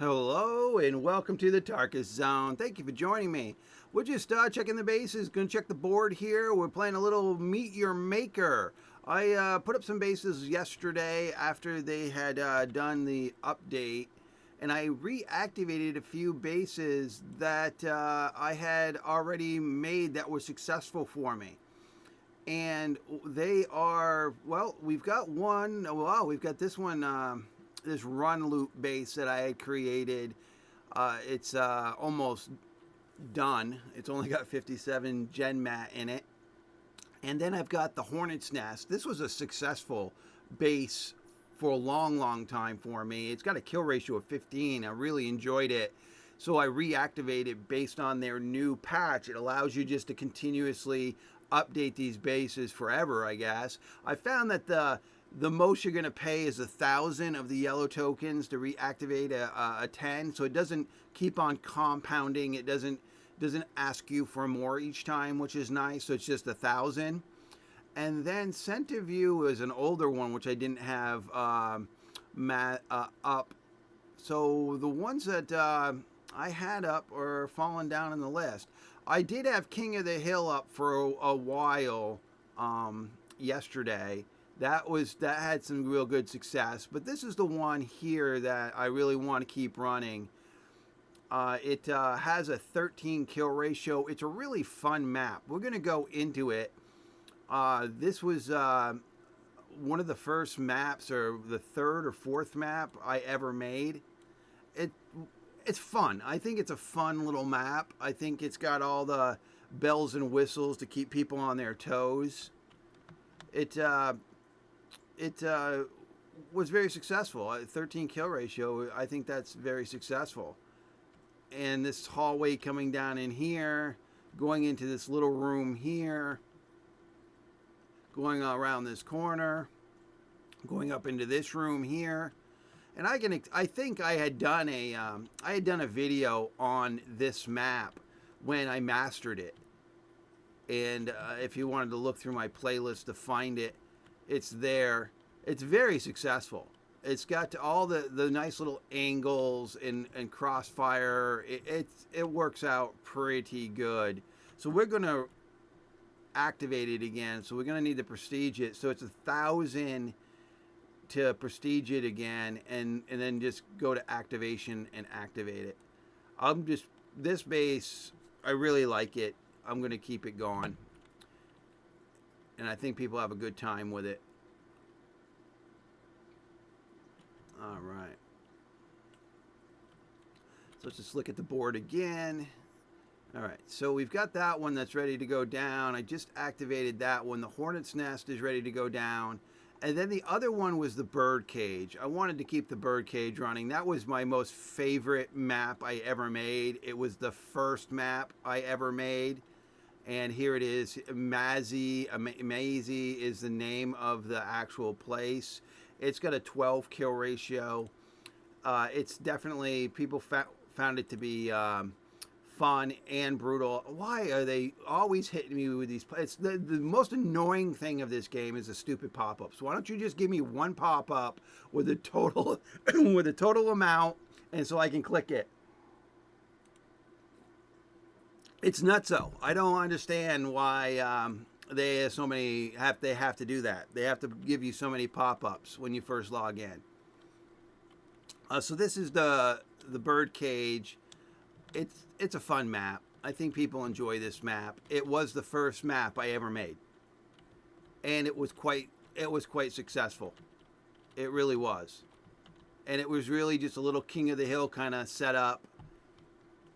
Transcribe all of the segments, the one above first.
Hello and welcome to the Darkest Zone. Thank you for joining me. We're just checking the bases, going to check the board here. We're playing a little Meet Your Maker. I put up some bases yesterday after they had done the update, and I reactivated a few bases that I had already made that were successful for me. And they are, well, we've got one, wow, we've got this one, this run loop base that I had created. It's almost done. It's only got 57 Genmat in it. And then I've got the Hornet's Nest. This was a successful base for a long, long time for me. It's got a kill ratio of 15. I really enjoyed it. So I reactivated based on their new patch. It allows you just to continuously update these bases forever, I guess. I found that the most you're going to pay is 1,000 of the yellow tokens to reactivate a 10. So it doesn't keep on compounding. It doesn't ask you for more each time, which is nice. So it's just 1,000. And then Centerview is an older one, which I didn't have up. So the ones that I had up are falling down in the list. I did have King of the Hill up for a while yesterday. That had some real good success. But this is the one here that I really want to keep running. It has a 13 kill ratio. It's a really fun map. We're going to go into it. This was one of the first maps, or the third or fourth map I ever made. It's fun. I think it's a fun little map. I think it's got all the bells and whistles to keep people on their toes. It was very successful. 13 kill ratio. I think that's very successful. And this hallway coming down in here, going into this little room here, going around this corner, going up into this room here. And I think I had done a video on this map when I mastered it. And if you wanted to look through my playlist to find it, it's there. It's very successful. It's got all the nice little angles and crossfire. It works out pretty good. So we're going to activate it again. So we're going to need to prestige it. So it's 1,000 to prestige it again, and then just go to activation and activate it. This base, I really like it. I'm going to keep it going. And I think people have a good time with it. All right. So let's just look at the board again. All right, so we've got that one that's ready to go down. I just activated that one. The Hornet's Nest is ready to go down. And then the other one was the bird cage. I wanted to keep the bird cage running. That was my most favorite map I ever made. It was the first map I ever made. And here it is. Maisie is the name of the actual place. It's got a 12 kill ratio. It's definitely, people found it to be fun and brutal. Why are they always hitting me with these? It's the most annoying thing of this game is the stupid pop-ups. Why don't you just give me one pop-up with a total with a total amount, and so I can click it? It's nutso. I don't understand why they have so many. They have to do that. They have to give you so many pop-ups when you first log in. So this is the bird cage. It's a fun map. I think people enjoy this map. It was the first map I ever made, and it was quite successful. It really was, and it was really just a little King of the Hill kind of setup.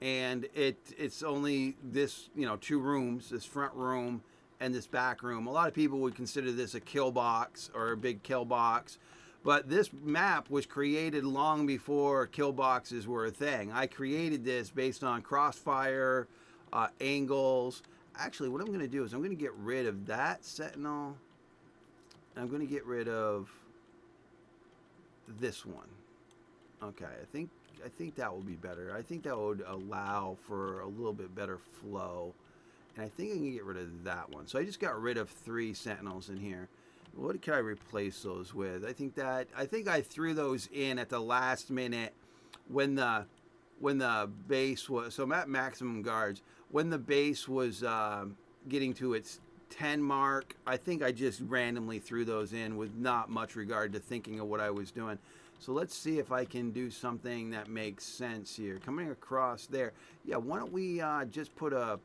And it's only this, two rooms, this front room and this back room. A lot of people would consider this a kill box or a big kill box. But this map was created long before kill boxes were a thing. I created this based on crossfire, angles. Actually, what I'm going to do is I'm going to get rid of that sentinel. And I'm going to get rid of this one. Okay, I think that will be better. I think that would allow for a little bit better flow. And I think I can get rid of that one. So I just got rid of 3 sentinels in here. What can I replace those with? I think I threw those in at the last minute when the base was, so I'm at maximum guards. When the base was getting to its 10 mark, I think I just randomly threw those in with not much regard to thinking of what I was doing. So let's see if I can do something that makes sense here. Coming across there. Yeah, why don't we just put a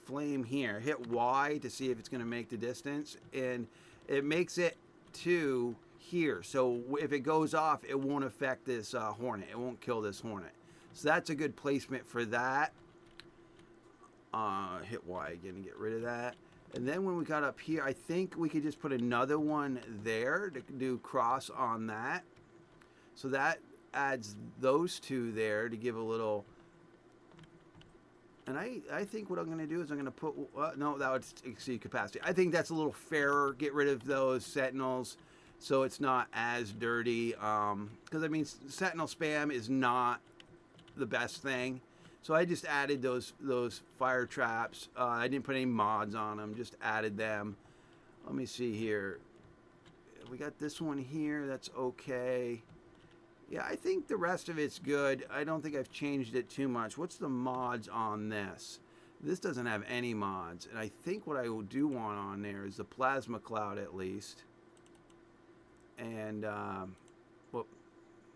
flame here. Hit Y to see if it's going to make the distance. And it makes it to here. So if it goes off, it won't affect this hornet. It won't kill this hornet. So that's a good placement for that. Hit Y again to get rid of that. And then when we got up here, I think we could just put another one there to do cross on that. So that adds those two there to give a little. And I think what I'm going to do is I'm going to put, no, that would exceed capacity. I think that's a little fairer. Get rid of those sentinels so it's not as dirty. Because, I mean, sentinel spam is not the best thing. So I just added those fire traps. I didn't put any mods on them, just added them. Let me see here. We got this one here, that's okay. Yeah, I think the rest of it's good. I don't think I've changed it too much. What's the mods on this? This doesn't have any mods. And I think what I do want on there is the plasma cloud at least. And, well,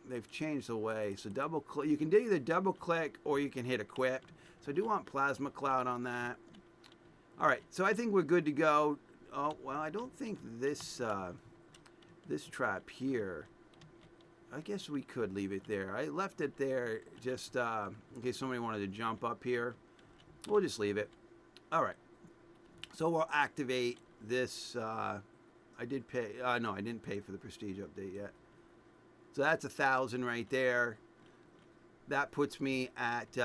they've changed the way. So double click, you can do either double click or you can hit equipped. So I do want plasma cloud on that. All right, so I think we're good to go. Oh, well, I don't think this, this trap here, I guess we could leave it there. I left it there just in case somebody wanted to jump up here. We'll just leave it. All right. So we'll activate this. I did pay. No, I didn't pay for the prestige update yet. So that's 1,000 right there. That puts me at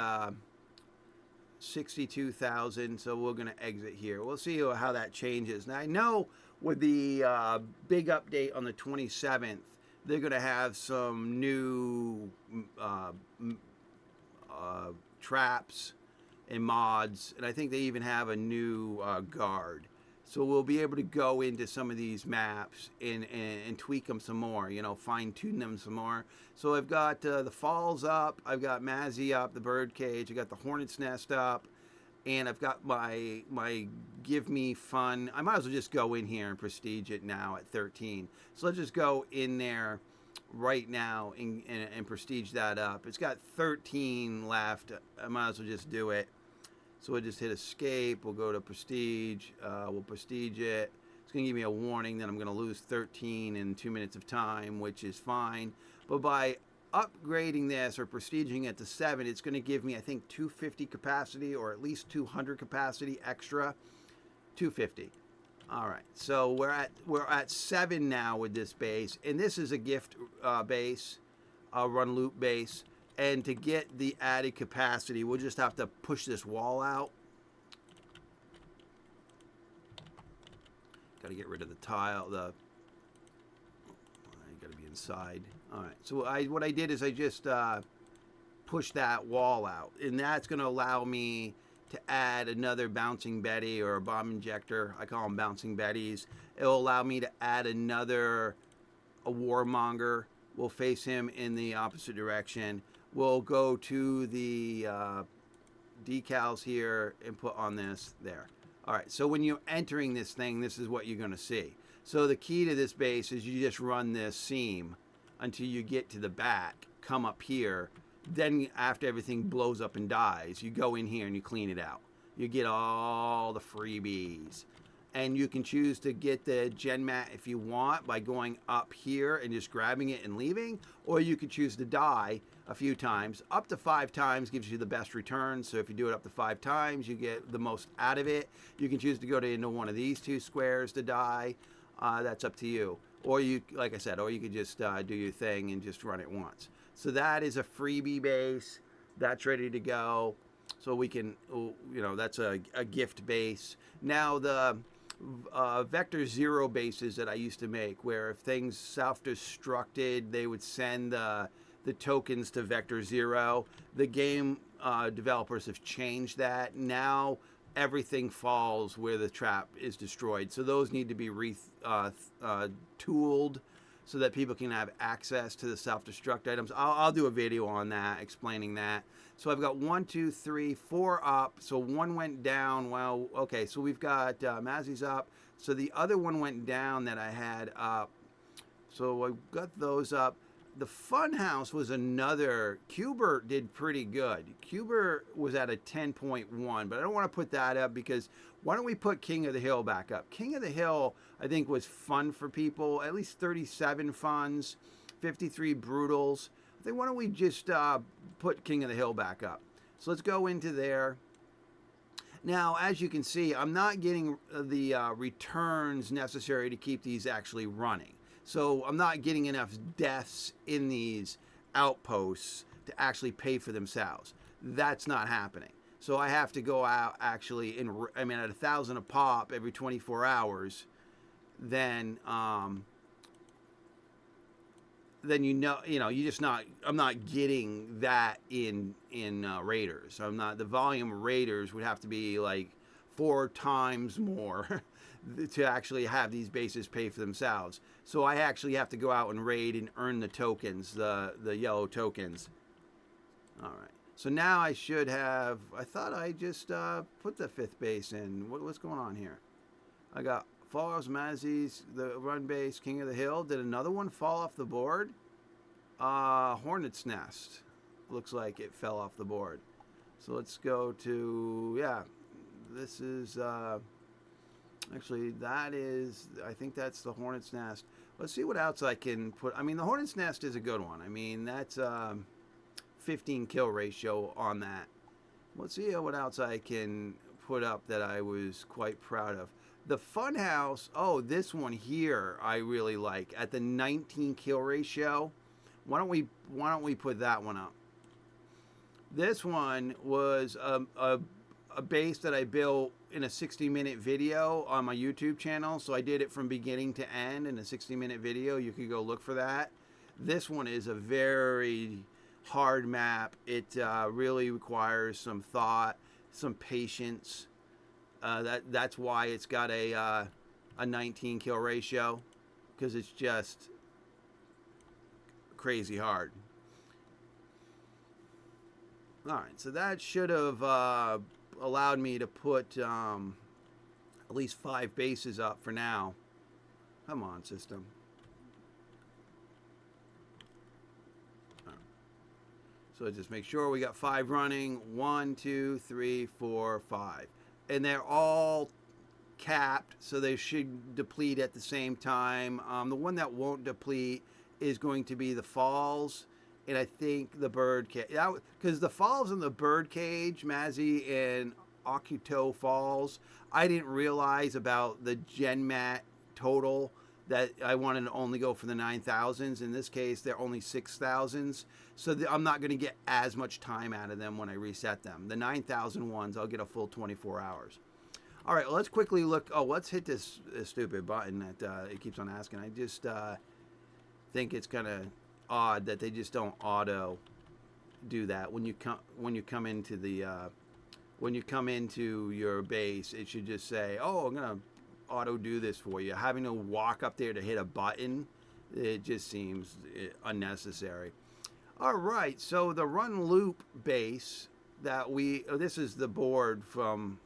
62,000. So we're going to exit here. We'll see how that changes. Now I know with the big update on the 27th, they're going to have some new traps and mods, and I think they even have a new guard. So we'll be able to go into some of these maps and tweak them some more, you know, fine-tune them some more. So I've got the falls up, I've got Mazzy up, the bird cage, I've got the hornet's nest up, and I've got my give me fun. I might as well just go in here and prestige it now at 13. So let's just go in there right now and prestige that up. It's got 13 left. I might as well just do it. So we'll just hit escape. We'll go to prestige. We'll prestige it. It's going to give me a warning that I'm going to lose 13 in 2 minutes of time, which is fine. But by upgrading this or prestiging it to 7, it's going to give me, I think, 250 capacity or at least 200 capacity extra. 250. All right, so we're at 7 now with this base, and this is a gift base, run loop base. And to get the added capacity, we'll just have to push this wall out. Got to get rid of the tile. I got to be inside. All right. So what I did is I just pushed that wall out, and that's going to allow me to add another bouncing Betty or a bomb injector. I call them bouncing Betties. It'll allow me to add a warmonger. We'll face him in the opposite direction. We'll go to the decals here and put on this there. All right, so when you're entering this thing, this is what you're going to see. So the key to this base is you just run this seam until you get to the back, come up here. Then after everything blows up and dies, you go in here and you clean it out. You get all the freebies. And you can choose to get the Genmat if you want by going up here and just grabbing it and leaving. Or you could choose to die a few times. Up to 5 times gives you the best return. So if you do it up to 5 times, you get the most out of it. You can choose to go into one of these 2 squares to die. That's up to you. Or you, like I said, or you could just do your thing and just run it once. So that is a freebie base. That's ready to go. So we can, you know, that's a gift base. Now the Vector 0 bases that I used to make, where if things self-destructed, they would send the tokens to Vector 0. The game developers have changed that. Now everything falls where the trap is destroyed. So those need to be tooled so that people can have access to the self-destruct items. I'll do a video on that, explaining that. So I've got 1, 2, 3, 4 up. So one went down. Well, okay, so we've got Mazzy's up. So the other one went down that I had up. So I got those up. The Funhouse was another. Cuber did pretty good. Cuber was at a 10.1, but I don't want to put that up because why don't we put King of the Hill back up? King of the Hill, I think, was fun for people. At least 37 funds, 53 brutals. I think why don't we just put King of the Hill back up? So let's go into there. Now, as you can see, I'm not getting the returns necessary to keep these actually running. So I'm not getting enough deaths in these outposts to actually pay for themselves. That's not happening. So I have to go out actually at 1,000 a pop every 24 hours. Then you just not. I'm not getting that in raiders. I'm not. The volume of raiders would have to be like 4 times more to actually have these bases pay for themselves. So I actually have to go out and raid and earn the tokens, the yellow tokens. All right. So now I should have. I thought I just put the 5th base in. What's going on here? I got Falls, Mazzy's, the run base, King of the Hill. Did another one fall off the board? Hornet's Nest. Looks like it fell off the board. So let's go to, yeah, this is, actually that is, I think that's the Hornet's Nest. Let's see what else I can put. I mean, the Hornet's Nest is a good one. I mean, that's 15 kill ratio on that. Let's see what else I can put up that I was quite proud of. The Funhouse, oh, this one here I really like at the 19 kill ratio. Why don't we put that one up? This one was a base that I built in a 60-minute video on my YouTube channel. So I did it from beginning to end in a 60-minute video. You could go look for that. This one is a very hard map. It really requires some thought, some patience. That's why it's got a 19 kill ratio, because it's just crazy hard. All right, so that should have allowed me to put at least 5 bases up for now. Come on, system. All right. So just make sure we got 5 running. 1, 2, 3, 4, 5. And they're all capped, so they should deplete at the same time. The one that won't deplete is going to be the Falls, and I think the Bird Cage. Because the Falls and the Bird Cage, Mazzy and Okuto Falls, I didn't realize about the Genmat total, that I wanted to only go for the 9,000s. In this case, they're only 6,000s. So I'm not going to get as much time out of them when I reset them. The 9,000 ones, I'll get a full 24 hours. All right, well, let's quickly look. Oh, let's hit this stupid button that it keeps on asking. I just think it's kind of odd that they just don't auto do that. When you come into the when you come into your base, it should just say, "Oh, I'm gonna auto do this for you." Having to walk up there to hit a button, it just seems unnecessary. All right, so the run loop base that this is the board from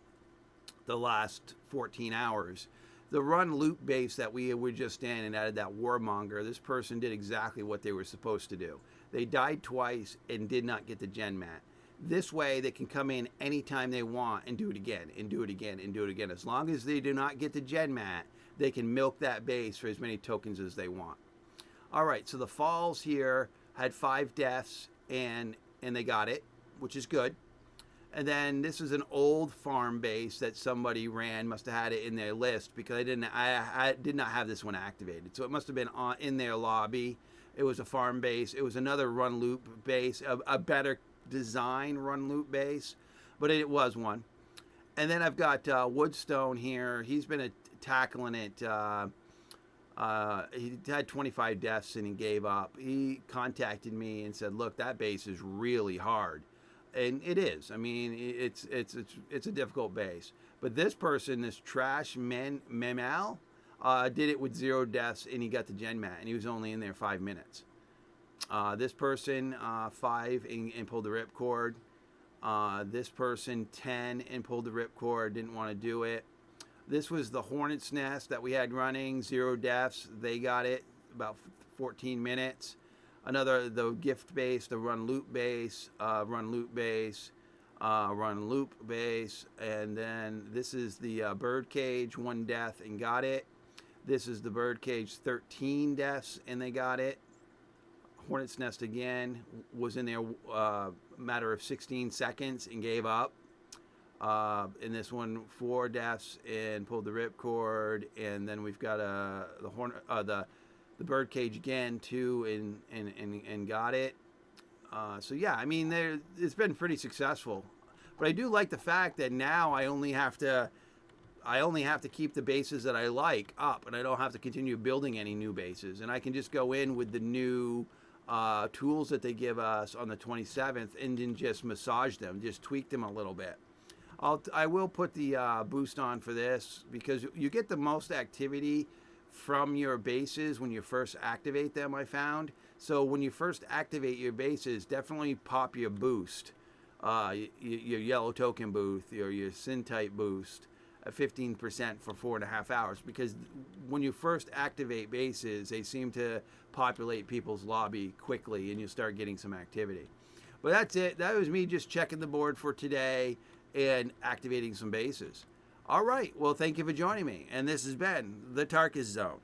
the last 14 hours. The run loop base that we were just in and added that warmonger, this person did exactly what they were supposed to do. They died twice and did not get the Genmat. This way they can come in anytime they want and do it again and do it again and do it again. As long as they do not get the Genmat, they can milk that base for as many tokens as they want. All right, so the Falls here had 5 deaths and they got it, which is good. And then this is an old farm base that somebody ran, must have had it in their list, because I did not have this one activated. So it must have been in their lobby. It was a farm base. It was another run loop base, a better design run loop base, but it was one. And then I've got Woodstone here. He's been tackling it. He had 25 deaths and he gave up. He contacted me and said, "Look, that base is really hard." And it is. I mean, it's a difficult base. But this person, this Trash Memal, did it with 0 deaths, and he got the Genmat, and he was only in there 5 minutes. This person, 5 and pulled the ripcord. This person, 10 and pulled the ripcord, didn't want to do it. This was the Hornet's Nest that we had running, 0 deaths. They got it about 14 minutes. Another, the gift base, the run loop base, run loop base, run loop base. And then this is the bird cage, 1 death and got it. This is the bird cage, 13 deaths and they got it. Hornet's Nest again was in there matter of 16 seconds and gave up. In this one, 4 deaths and pulled the ripcord, and then we've got the bird cage again, 2 and got it. So yeah, I mean, it's been pretty successful, but I do like the fact that now I only have to keep the bases that I like up, and I don't have to continue building any new bases, and I can just go in with the new tools that they give us on the 27th and then just massage them, just tweak them a little bit. I will put the boost on for this because you get the most activity from your bases when you first activate them, I found. So when you first activate your bases, definitely pop your boost, your yellow token boost or your Sin type boost at 15% for 4.5 hours, because when you first activate bases, they seem to populate people's lobby quickly and you start getting some activity. But that's it. That was me just checking the board for today and activating some bases. All right, well, thank you for joining me, and this has been the Tarkus Zone.